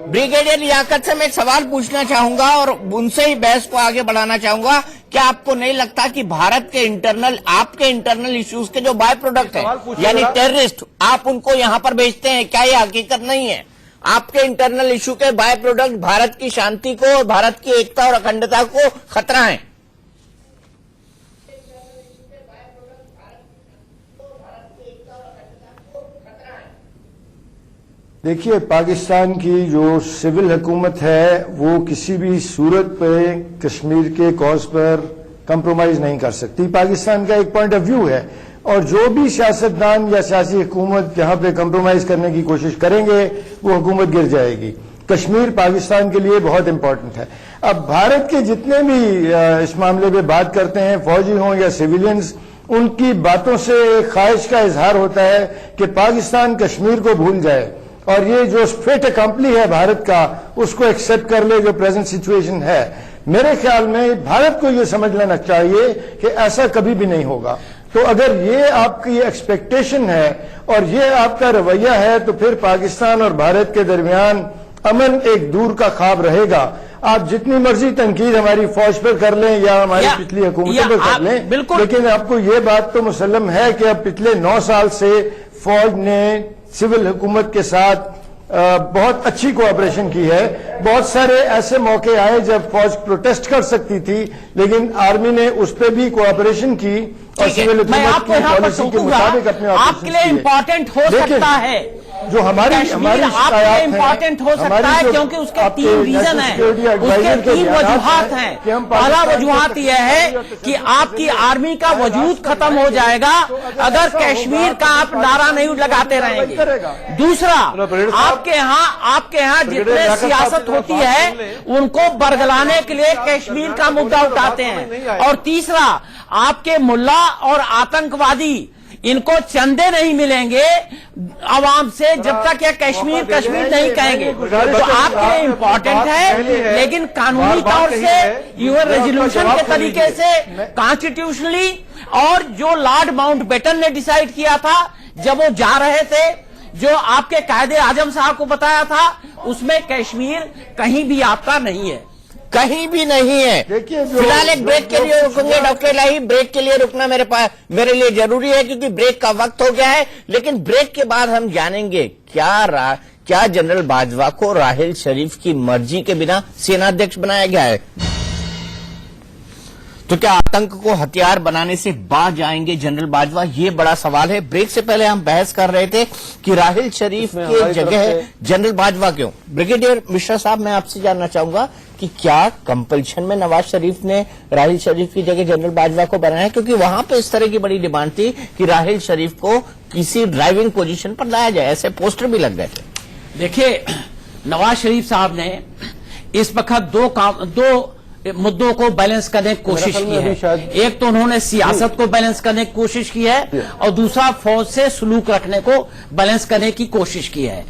بریگیڈیئر لیاقت سے میں ایک سوال پوچھنا چاہوں گا اور ان سے ہی بحث کو آگے بڑھانا چاہوں گا. کیا آپ کو نہیں لگتا کہ بھارت کے انٹرنل, آپ کے انٹرنل ایشوز کے جو بائی پروڈکٹ ہیں, یعنی ٹیررسٹ, آپ ان کو یہاں پر بھیجتے ہیں, کیا یہ حقیقت نہیں ہے؟ آپ کے انٹرنل ایشو کے بائی پروڈکٹ بھارت کی شانتی کو, بھارت کی ایکتا اور اکھنڈتا کو خطرہ ہیں. دیکھیے, پاکستان کی جو سول حکومت ہے وہ کسی بھی صورت پہ کشمیر کے کاز پر کمپرومائز نہیں کر سکتی. پاکستان کا ایک پوائنٹ آف ویو ہے, اور جو بھی سیاستدان یا سیاسی حکومت یہاں پہ کمپرومائز کرنے کی کوشش کریں گے وہ حکومت گر جائے گی. کشمیر پاکستان کے لیے بہت امپورٹنٹ ہے. اب بھارت کے جتنے بھی اس معاملے پہ بات کرتے ہیں, فوجی ہوں یا سویلینز, ان کی باتوں سے ایک خواہش کا اظہار ہوتا ہے کہ پاکستان کشمیر کو بھول جائے اور یہ جو فیٹ اکمپلی ہے بھارت کا اس کو ایکسپٹ کر لے جو پریزنٹ سچویشن ہے. میرے خیال میں بھارت کو یہ سمجھ لینا چاہیے کہ ایسا کبھی بھی نہیں ہوگا. تو اگر یہ آپ کی ایکسپیکٹیشن ہے اور یہ آپ کا رویہ ہے تو پھر پاکستان اور بھارت کے درمیان امن ایک دور کا خواب رہے گا. آپ جتنی مرضی تنقید ہماری فوج پر کر لیں یا ہماری پچھلی حکومتوں پر کر لیں, لیکن آپ کو یہ بات تو مسلم ہے کہ اب پچھلے 9 سال سے فوج نے سول حکومت کے ساتھ بہت اچھی کوآپریشن کی ہے. بہت سارے ایسے موقع آئے جب فوج پروٹیسٹ کر سکتی تھی, لیکن آرمی نے اس پہ بھی کوآپریشن کی اور سول حکومت کی پالیسی کے مطابق اپنے آپ کے لیے امپورٹنٹ ہو سکتا ہے جو ہماری آپ کے لیے امپورٹنٹ ہو سکتا ہے کیونکہ اس کے 3 ریزن ہیں, اس کے 3 وجوہات ہیں. پہلا وجوہات یہ ہے کہ آپ کی آرمی کا وجود ختم ہو جائے گا اگر کشمیر کا آپ نعرہ نہیں لگاتے رہیں گے. دوسرا, آپ کے ہاں جتنے سیاست ہوتی ہے ان کو برگلانے کے لیے کشمیر کا مدعا اٹھاتے ہیں. اور تیسرا, آپ کے ملا اور آتنکوادی ان کو چندے نہیں ملیں گے عوام سے جب تک یہ کشمیر نہیں کہیں گے. تو آپ کے لیے امپورٹنٹ ہے, لیکن قانونی طور سے یو ریزولوشن کے طریقے سے کانسٹیٹیوشنلی, اور جو لارڈ ماؤنٹ بیٹن نے ڈیسائیڈ کیا تھا جب وہ جا رہے تھے, جو آپ کے قائد اعظم صاحب کو بتایا تھا, اس میں کشمیر کہیں بھی آپ کا نہیں ہے, کہیں بھی نہیں ہے. فی الحال ایک بریک کے لیے رکیں گے ڈاکٹر الہی. بریک کے لیے رکنا میرے لیے ضروری ہے کیونکہ بریک کا وقت ہو گیا ہے. لیکن بریک کے بعد ہم جانیں گے کیا جنرل باجوہ کو راحیل شریف کی مرضی کے بنا سیناध्यکش بنایا گیا ہے, تو کیا آتنک کو ہتھیار بنانے سے باز جائیں گے جنرل باجوہ؟ یہ بڑا سوال ہے. بریک سے پہلے ہم بحث کر رہے تھے کہ راحیل شریف کی جگہ جنرل باجوہ کیوں. بریگیڈیئر مشرا صاحب, میں آپ سے جاننا چاہوں گا کہ کیا کمپلشن میں نواز شریف نے راحیل شریف کی جگہ جنرل باجوہ کو بنایا, کیونکہ وہاں پہ اس طرح کی بڑی ڈیمانڈ تھی کہ راحیل شریف کو کسی ڈرائیونگ پوزیشن پر لایا جائے, ایسے پوسٹر بھی لگ گئے تھے. دیکھیے, نواز شریف صاحب نے اس وقت دو مدوں کو بیلنس کرنے کی کوشش کی ہے. ایک تو انہوں نے سیاست کو بیلنس کرنے کی کوشش کی ہے, اور دوسرا فوج سے سلوک رکھنے کو بیلنس کرنے کی کوشش کی ہے.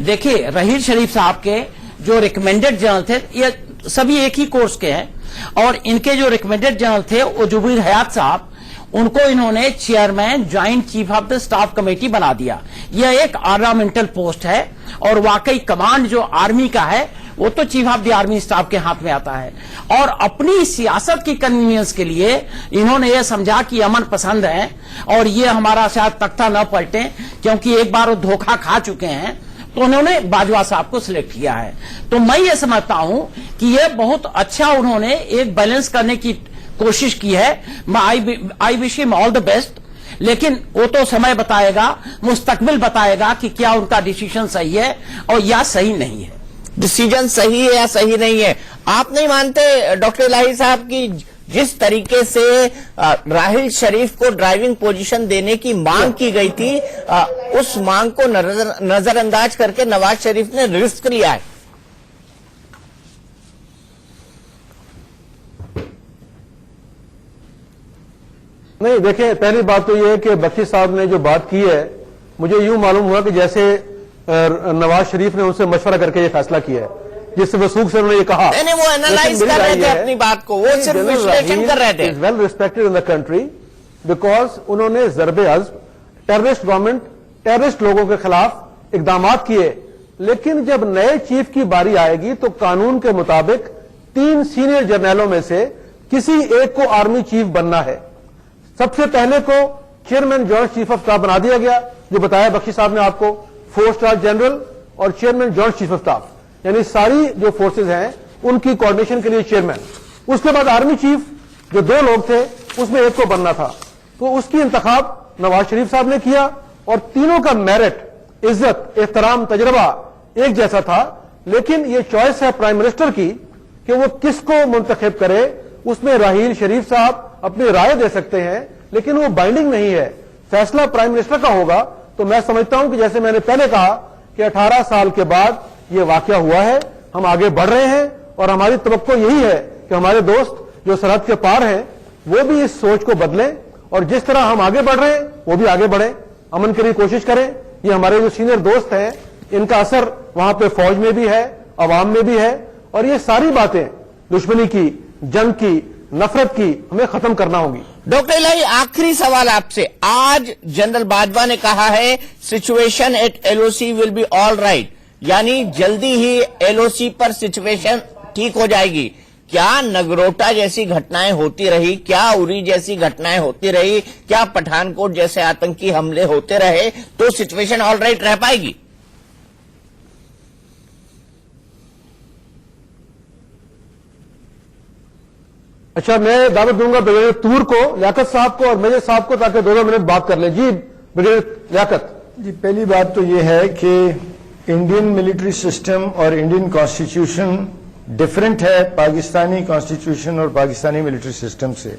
دیکھیے, راحیل شریف صاحب کے جو ریکمینڈڈ جنرل تھے, یہ सभी एक ही कोर्स के हैं, और इनके जो रिकमेंडेड जनरल थे वो जुबीर हयात साहब, उनको इन्होंने chairman joint chief of the staff committee बना दिया। यह एक ऑर्नामेंटल पोस्ट है, और वाकई कमांड जो आर्मी का है वो तो chief of the army staff के हाथ में आता है। और अपनी सियासत की कन्वीनियंस के लिए इन्होंने ये समझा कि अमन पसंद है और ये हमारा शायद तख्ता न पलटे, क्योंकि एक बार वो धोखा खा चुके हैं, तो उन्होंने बाजवा साहब को सिलेक्ट किया है। तो मैं ये समझता हूं कि ये बहुत अच्छा उन्होंने एक बैलेंस करने की कोशिश की है। I wish him all the best, लेकिन वो तो समय बताएगा, मुस्तकबिल बताएगा कि क्या उनका डिसीजन सही है और या सही नहीं है। डिसीजन सही है या सही नहीं है, आप नहीं मानते डॉक्टर इलाही साहब की जिस तरीके से राहिल शरीफ को ड्राइविंग पोजीशन देने की मांग की गई थी, उस मांग को नजरअंदाज करके नवाज शरीफ ने रिस्क लिया है? नहीं, देखिए, पहली बात तो यह है कि बख्शी साहब ने जो बात की है, मुझे यूं मालूम हुआ कि जैसे नवाज शरीफ ने उनसे मशवरा करके ये फैसला किया है, जिससे वसूख से उन्होंने ये कहा। नहीं, वो एनालाइज कर रहे थे अपनी बात को, वो सिर्फ विश्लेषण कर रहे थे। Well respected in the country because उन्होंने ज़रब-ए-अज़्ब टेररिस्ट गवर्नमेंट, टेररिस्ट लोगों के खिलाफ इकदाम किए, लेकिन जब नए चीफ की बारी आएगी तो कानून के मुताबिक 3 सीनियर जर्नलों में से किसी एक को आर्मी चीफ बनना है। सबसे पहले को chairman joint chief of staff बना दिया गया, जो बताया बख्शी साहब ने आपको, 4 स्टार जनरल और chairman joint chief of staff, यानी सारी जो फोर्सेज हैं उनकी कोऑर्डिनेशन के लिए चेयरमैन। उसके बाद आर्मी चीफ जो 2 लोग थे उसमें एक को बनना था, तो उसकी इंतखाब नवाज शरीफ साहब ने किया, और तीनों का मेरिट, इज्जत, एहतराम, तजर्बा एक जैसा था। लेकिन ये चॉइस है प्राइम मिनिस्टर की कि वो किसको मुंतखब करे, उसमें राहील शरीफ साहब अपनी राय दे सकते हैं, लेकिन वो बाइंडिंग नहीं है, फैसला प्राइम मिनिस्टर का होगा। तो मैं समझता हूं कि जैसे मैंने पहले कहा कि 18 साल के बाद ये वाकया हुआ है, हम आगे बढ़ रहे हैं, और हमारी तवक्को यही है कि हमारे दोस्त जो सरहद के पार हैं वो भी इस सोच को बदलें, और जिस तरह हम आगे बढ़ रहे हैं वो भी आगे बढ़ें, अमन के लिए कोशिश करें। ये हमारे जो सीनियर दोस्त हैं, इनका असर वहां पे फौज में भी है, अवाम में भी है, और ये सारी बातें दुश्मनी की, जंग की, नफरत की हमें खत्म करना होगी। डॉक्टर इलाही, आखिरी सवाल आपसे। आज जनरल बाजवा ने कहा है situation at LOC will be all right, यानी जल्दी ही एलओसी पर सिचुएशन ठीक हो जाएगी। क्या नगरोटा जैसी घटनाएं होती रही, क्या उरी जैसी घटनाएं होती रही, क्या पठानकोट जैसे आतंकी हमले होते रहे तो सिचुएशन ऑल राइट रह पाएगी? अच्छा, मैं दावत दूंगा ब्रिगेडियर तूर को, लियाकत साहब को और मेजर साहब को, ताकि 2-2 मिनट बात कर लें। जी ब्रिगेडियर लियाकत जी, पहली बात तो ये है कि इंडियन मिलिट्री सिस्टम और इंडियन कॉन्स्टिट्यूशन डिफरेंट है पाकिस्तानी कॉन्स्टिट्यूशन और पाकिस्तानी मिलिट्री सिस्टम से।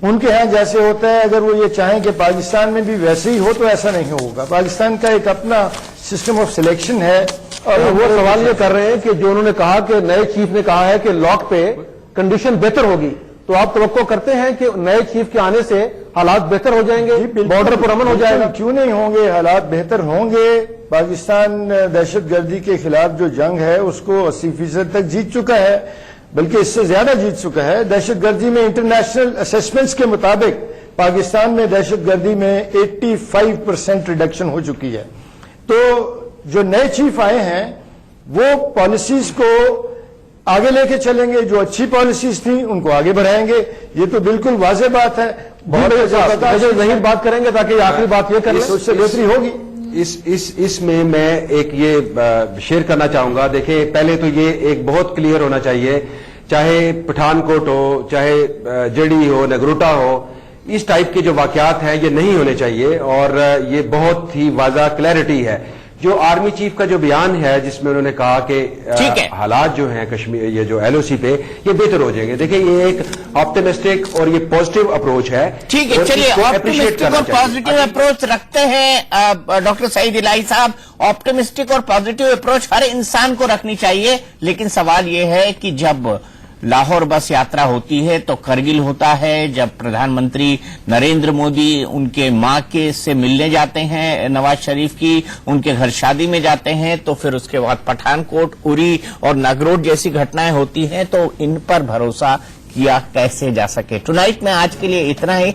उनके यहाँ जैसे होता है, अगर वो ये चाहें कि पाकिस्तान में भी वैसे ही हो तो ऐसा नहीं होगा। पाकिस्तान का एक अपना सिस्टम ऑफ सिलेक्शन है, और वो सवाल ये कर रहे हैं कि जो उन्होंने कहा कि नए चीफ ने कहा है कि लॉक पे कंडीशन बेहतर होगी, तो आप तवक्को करते हैं कि नए चीफ के आने से हालात बेहतर हो जाएंगे, बॉर्डर पर अमन हो जाएगा? क्यों नहीं होंगे, हालात बेहतर होंगे। पाकिस्तान दहशतगर्दी के खिलाफ जो जंग है उसको 80% तक जीत चुका है, बल्कि इससे ज्यादा जीत चुका है। दहशतगर्दी में इंटरनेशनल असेसमेंट्स के मुताबिक पाकिस्तान में दहशतगर्दी में 85% रिडक्शन हो चुकी है। तो जो नए चीफ आए हैं वो पॉलिसीज को आगे लेके चलेंगे, जो अच्छी पॉलिसीज थी उनको आगे बढ़ाएंगे, ये तो बिल्कुल वाज़ेह बात है। बहुत नहीं बात करेंगे ताकि आखिरी बात ये कर लें, उससे बेहतरी होगी। इसमें मैं एक ये शेयर करना चाहूंगा। देखिए, पहले तो ये एक बहुत क्लियर होना चाहिए, चाहे पठानकोट हो, चाहे जेडी हो, नगरोटा हो, इस टाइप के जो वाकयात हैं ये नहीं होने चाहिए, और ये बहुत ही वाज़ा क्लैरिटी है। जो आर्मी चीफ का जो बयान है जिसमें उन्होंने कहा कि हालात जो हैं कश्मीर, ये जो एलओसी पे, ये बेहतर हो जाएंगे। देखिए, ये एक ऑप्टिमिस्टिक और ये पॉजिटिव अप्रोच है। ठीक है, चलिए ऑप्टिमिस्टिक और पॉजिटिव अप्रोच रखते हैं डॉक्टर सईद इलाही साहब। ऑप्टिमिस्टिक और पॉजिटिव अप्रोच हर इंसान को रखनी चाहिए, लेकिन सवाल ये है कि जब लाहौर बस यात्रा होती है तो करगिल होता है, जब प्रधानमंत्री नरेंद्र मोदी उनके मां के से मिलने जाते हैं नवाज शरीफ की, उनके घर शादी में जाते हैं, तो फिर उसके बाद पठानकोट, उरी और नागरोड जैसी घटनाएं होती हैं, तो इन पर भरोसा किया कैसे जा सके। टुनाइट में आज के लिए इतना ही।